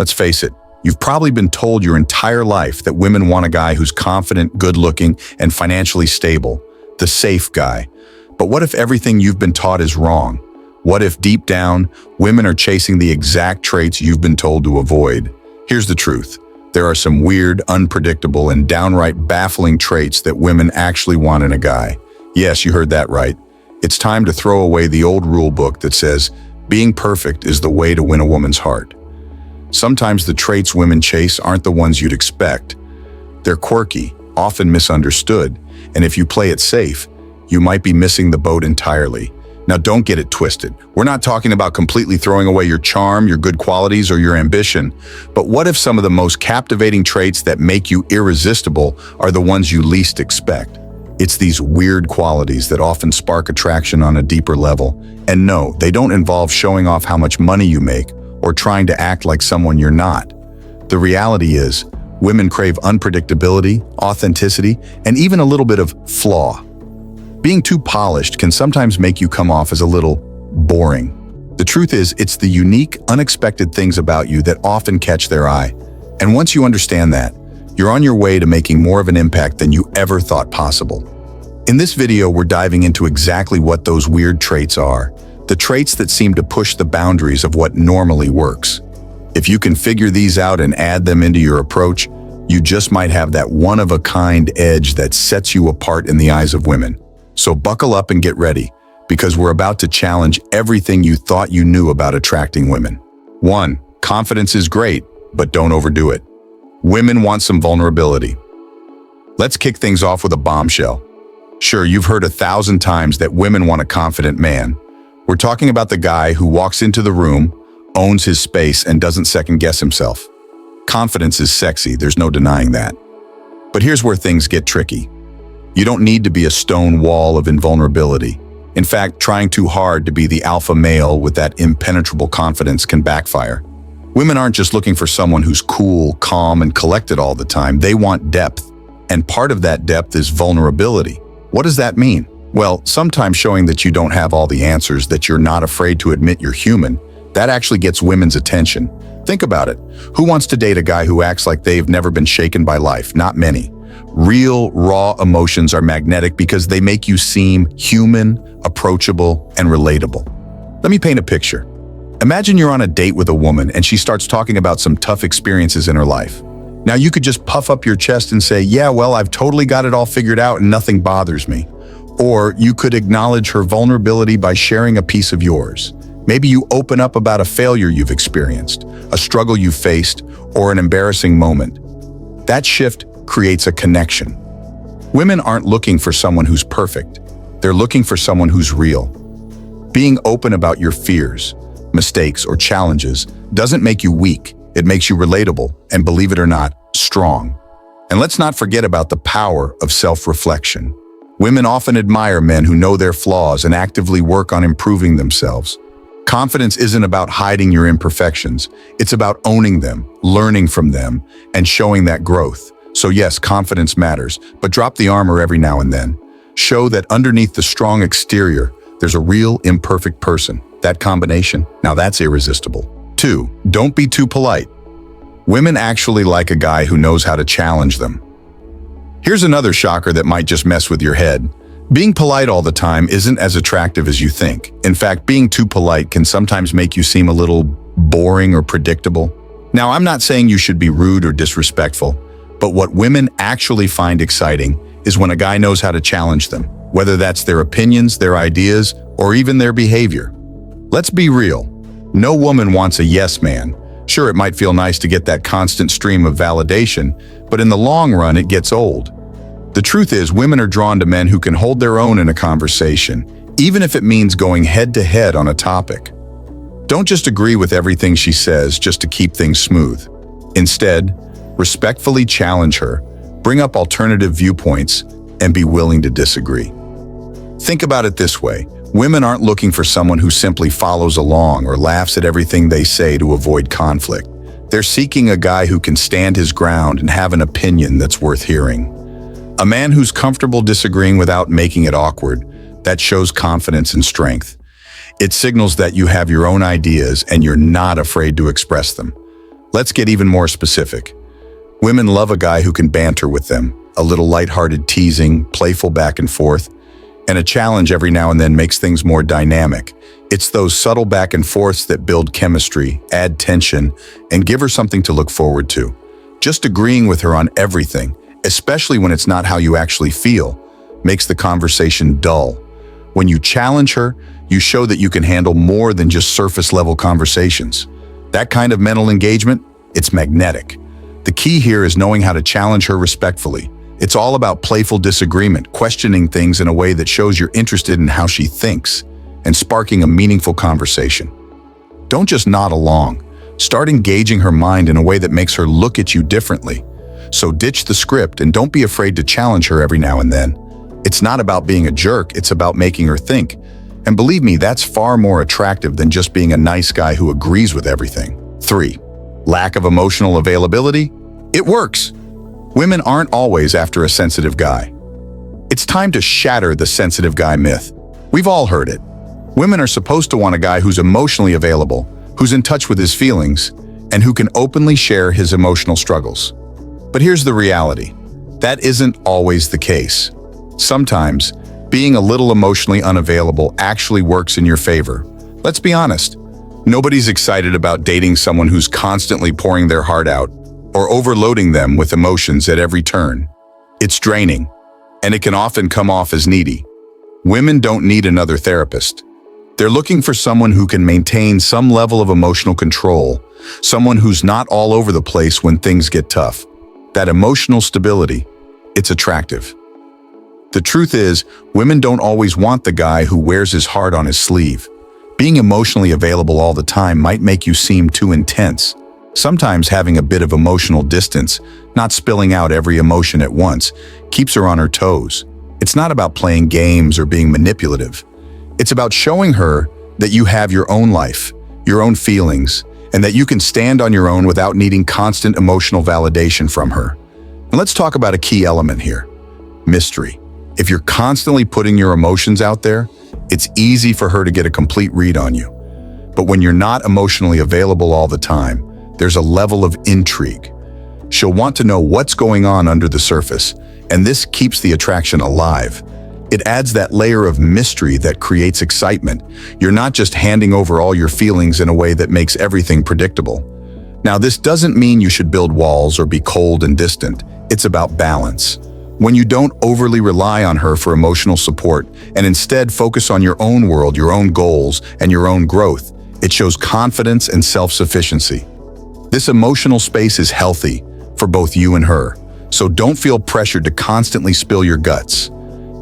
Let's face it, you've probably been told your entire life that women want a guy who's confident, good-looking, and financially stable, the safe guy. But what if everything you've been taught is wrong? What if deep down, women are chasing the exact traits you've been told to avoid? Here's the truth. There are some weird, unpredictable, and downright baffling traits that women actually want in a guy. Yes, you heard that right. It's time to throw away the old rule book that says being perfect is the way to win a woman's heart. Sometimes the traits women chase aren't the ones you'd expect. They're quirky, often misunderstood, and if you play it safe, you might be missing the boat entirely. Now, don't get it twisted. We're not talking about completely throwing away your charm, your good qualities, or your ambition. But what if some of the most captivating traits that make you irresistible are the ones you least expect? It's these weird qualities that often spark attraction on a deeper level. And no, they don't involve showing off how much money you make or trying to act like someone you're not. The reality is, women crave unpredictability, authenticity, and even a little bit of flaw. Being too polished can sometimes make you come off as a little boring. The truth is, it's the unique, unexpected things about you that often catch their eye. And once you understand that, you're on your way to making more of an impact than you ever thought possible. In this video, we're diving into exactly what those weird traits are, the traits that seem to push the boundaries of what normally works. If you can figure these out and add them into your approach, you just might have that one-of-a-kind edge that sets you apart in the eyes of women. So buckle up and get ready, because we're about to challenge everything you thought you knew about attracting women. 1. Confidence is great, but don't overdo it. Women want some vulnerability. Let's kick things off with a bombshell. Sure, you've heard 1,000 times that women want a confident man. We're talking about the guy who walks into the room, owns his space, and doesn't second-guess himself. Confidence is sexy, there's no denying that. But here's where things get tricky. You don't need to be a stone wall of invulnerability. In fact, trying too hard to be the alpha male with that impenetrable confidence can backfire. Women aren't just looking for someone who's cool, calm, and collected all the time. They want depth. And part of that depth is vulnerability. What does that mean? Well, sometimes showing that you don't have all the answers, that you're not afraid to admit you're human, that actually gets women's attention. Think about it. Who wants to date a guy who acts like they've never been shaken by life? Not many. Real, raw emotions are magnetic because they make you seem human, approachable, and relatable. Let me paint a picture. Imagine you're on a date with a woman and she starts talking about some tough experiences in her life. Now, you could just puff up your chest and say, yeah, well, I've totally got it all figured out and nothing bothers me. Or you could acknowledge her vulnerability by sharing a piece of yours. Maybe you open up about a failure you've experienced, a struggle you faced, or an embarrassing moment. That shift creates a connection. Women aren't looking for someone who's perfect. They're looking for someone who's real. Being open about your fears, mistakes, or challenges doesn't make you weak. It makes you relatable, and believe it or not, strong. And let's not forget about the power of self-reflection. Women often admire men who know their flaws and actively work on improving themselves. Confidence isn't about hiding your imperfections. It's about owning them, learning from them, and showing that growth. So yes, confidence matters, but drop the armor every now and then. Show that underneath the strong exterior, there's a real imperfect person. That combination, now that's irresistible. 2. Don't be too polite. Women actually like a guy who knows how to challenge them. Here's another shocker that might just mess with your head. Being polite all the time isn't as attractive as you think. In fact, being too polite can sometimes make you seem a little boring or predictable. Now, I'm not saying you should be rude or disrespectful, but what women actually find exciting is when a guy knows how to challenge them, whether that's their opinions, their ideas, or even their behavior. Let's be real. No woman wants a yes man. Sure, it might feel nice to get that constant stream of validation, but in the long run, it gets old. The truth is, women are drawn to men who can hold their own in a conversation, even if it means going head-to-head on a topic. Don't just agree with everything she says just to keep things smooth. Instead, respectfully challenge her, bring up alternative viewpoints, and be willing to disagree. Think about it this way. Women aren't looking for someone who simply follows along or laughs at everything they say to avoid conflict. They're seeking a guy who can stand his ground and have an opinion that's worth hearing. A man who's comfortable disagreeing without making it awkward, that shows confidence and strength. It signals that you have your own ideas and you're not afraid to express them. Let's get even more specific. Women love a guy who can banter with them, a little lighthearted teasing, playful back and forth, and a challenge every now and then makes things more dynamic. It's those subtle back and forths that build chemistry, add tension, and give her something to look forward to. Just agreeing with her on everything, especially when it's not how you actually feel, makes the conversation dull. When you challenge her, you show that you can handle more than just surface-level conversations. That kind of mental engagement, it's magnetic. The key here is knowing how to challenge her respectfully. It's all about playful disagreement, questioning things in a way that shows you're interested in how she thinks, and sparking a meaningful conversation. Don't just nod along. Start engaging her mind in a way that makes her look at you differently. So ditch the script and don't be afraid to challenge her every now and then. It's not about being a jerk, it's about making her think. And believe me, that's far more attractive than just being a nice guy who agrees with everything. 3. Lack of emotional availability? It works. Women aren't always after a sensitive guy. It's time to shatter the sensitive guy myth. We've all heard it. Women are supposed to want a guy who's emotionally available, who's in touch with his feelings, and who can openly share his emotional struggles. But here's the reality. That isn't always the case. Sometimes, being a little emotionally unavailable actually works in your favor. Let's be honest. Nobody's excited about dating someone who's constantly pouring their heart out or overloading them with emotions at every turn. It's draining, and it can often come off as needy. Women don't need another therapist. They're looking for someone who can maintain some level of emotional control, someone who's not all over the place when things get tough. That emotional stability, it's attractive. The truth is, women don't always want the guy who wears his heart on his sleeve. Being emotionally available all the time might make you seem too intense. Sometimes having a bit of emotional distance, not spilling out every emotion at once, keeps her on her toes. It's not about playing games or being manipulative. It's about showing her that you have your own life, your own feelings, and that you can stand on your own without needing constant emotional validation from her. And let's talk about a key element here: mystery. If you're constantly putting your emotions out there, it's easy for her to get a complete read on you. But when you're not emotionally available all the time, there's a level of intrigue. She'll want to know what's going on under the surface, and this keeps the attraction alive. It adds that layer of mystery that creates excitement. You're not just handing over all your feelings in a way that makes everything predictable. Now, this doesn't mean you should build walls or be cold and distant. It's about balance. When you don't overly rely on her for emotional support and instead focus on your own world, your own goals, and your own growth, it shows confidence and self-sufficiency. This emotional space is healthy for both you and her, so don't feel pressured to constantly spill your guts.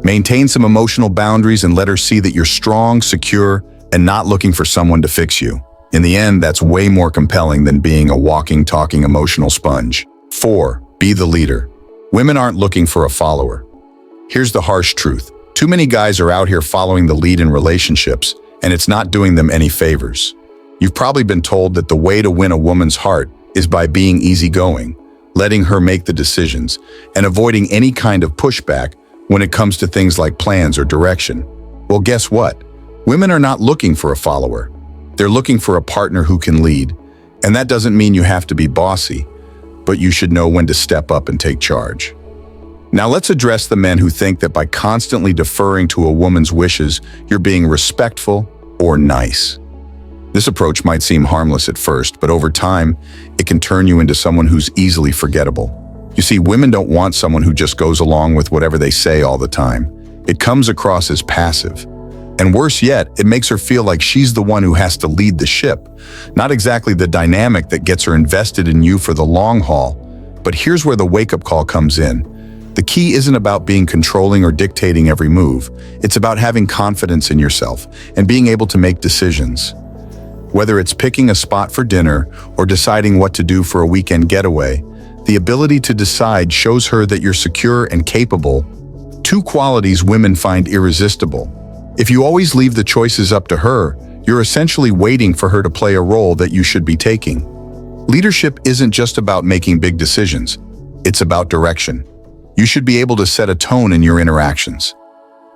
Maintain some emotional boundaries and let her see that you're strong, secure, and not looking for someone to fix you. In the end, that's way more compelling than being a walking, talking emotional sponge. 4. Be the leader. Women aren't looking for a follower. Here's the harsh truth. Too many guys are out here following the lead in relationships, and it's not doing them any favors. You've probably been told that the way to win a woman's heart is by being easygoing, letting her make the decisions, and avoiding any kind of pushback when it comes to things like plans or direction. Well, guess what? Women are not looking for a follower. They're looking for a partner who can lead. And that doesn't mean you have to be bossy, but you should know when to step up and take charge. Now let's address the men who think that by constantly deferring to a woman's wishes, you're being respectful or nice. This approach might seem harmless at first, but over time, it can turn you into someone who's easily forgettable. You see, women don't want someone who just goes along with whatever they say all the time. It comes across as passive. And worse yet, it makes her feel like she's the one who has to lead the ship. Not exactly the dynamic that gets her invested in you for the long haul. But here's where the wake-up call comes in. The key isn't about being controlling or dictating every move. It's about having confidence in yourself and being able to make decisions. Whether it's picking a spot for dinner or deciding what to do for a weekend getaway, the ability to decide shows her that you're secure and capable, two qualities women find irresistible. If you always leave the choices up to her, you're essentially waiting for her to play a role that you should be taking. Leadership isn't just about making big decisions. It's about direction. You should be able to set a tone in your interactions.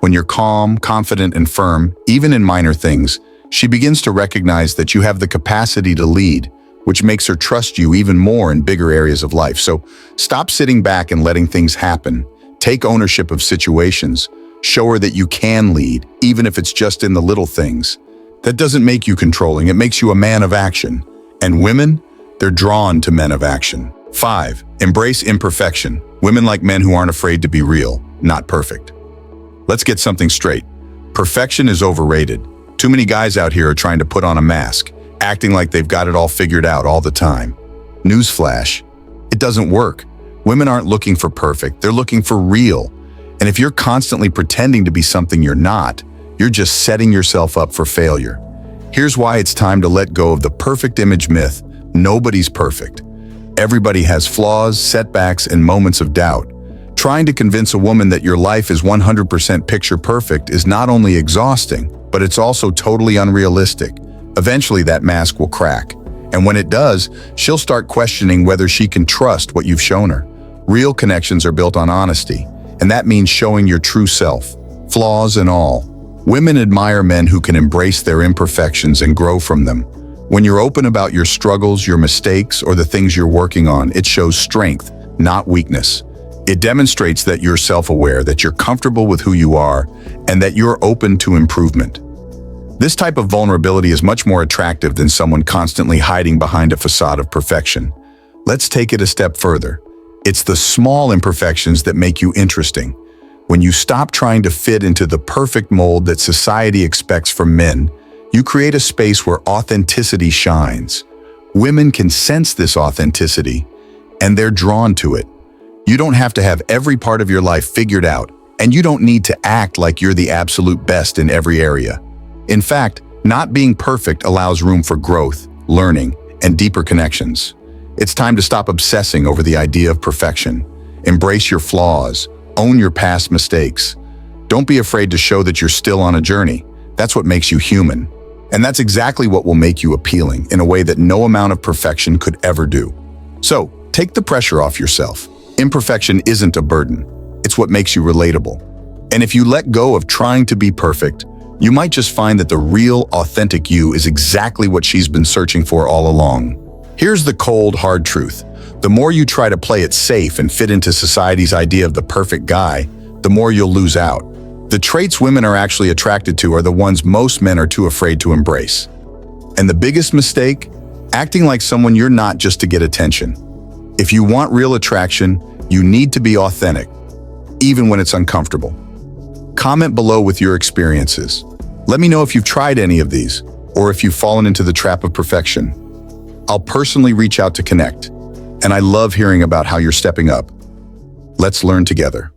When you're calm, confident, and firm, even in minor things, she begins to recognize that you have the capacity to lead, which makes her trust you even more in bigger areas of life. So stop sitting back and letting things happen. Take ownership of situations. Show her that you can lead, even if it's just in the little things. That doesn't make you controlling, it makes you a man of action. And women, they're drawn to men of action. 5. Embrace imperfection. Women like men who aren't afraid to be real, not perfect. Let's get something straight. Perfection is overrated. Too many guys out here are trying to put on a mask, acting like they've got it all figured out all the time. Newsflash, it doesn't work. Women aren't looking for perfect, they're looking for real. And if you're constantly pretending to be something you're not, you're just setting yourself up for failure. Here's why it's time to let go of the perfect image myth. Nobody's perfect. Everybody has flaws, setbacks, and moments of doubt. Trying to convince a woman that your life is 100% picture perfect is not only exhausting, but it's also totally unrealistic. Eventually that mask will crack. And when it does, she'll start questioning whether she can trust what you've shown her. Real connections are built on honesty, and that means showing your true self, flaws and all. Women admire men who can embrace their imperfections and grow from them. When you're open about your struggles, your mistakes, or the things you're working on, it shows strength, not weakness. It demonstrates that you're self-aware, that you're comfortable with who you are, and that you're open to improvement. This type of vulnerability is much more attractive than someone constantly hiding behind a facade of perfection. Let's take it a step further. It's the small imperfections that make you interesting. When you stop trying to fit into the perfect mold that society expects from men, you create a space where authenticity shines. Women can sense this authenticity, and they're drawn to it. You don't have to have every part of your life figured out, and you don't need to act like you're the absolute best in every area. In fact, not being perfect allows room for growth, learning, and deeper connections. It's time to stop obsessing over the idea of perfection. Embrace your flaws, own your past mistakes. Don't be afraid to show that you're still on a journey. That's what makes you human. And that's exactly what will make you appealing in a way that no amount of perfection could ever do. So, take the pressure off yourself. Imperfection isn't a burden. It's what makes you relatable. And if you let go of trying to be perfect, you might just find that the real, authentic you is exactly what she's been searching for all along. Here's the cold, hard truth. The more you try to play it safe and fit into society's idea of the perfect guy, the more you'll lose out. The traits women are actually attracted to are the ones most men are too afraid to embrace. And the biggest mistake? Acting like someone you're not just to get attention. If you want real attraction, you need to be authentic, even when it's uncomfortable. Comment below with your experiences. Let me know if you've tried any of these, or if you've fallen into the trap of perfection. I'll personally reach out to connect, and I love hearing about how you're stepping up. Let's learn together.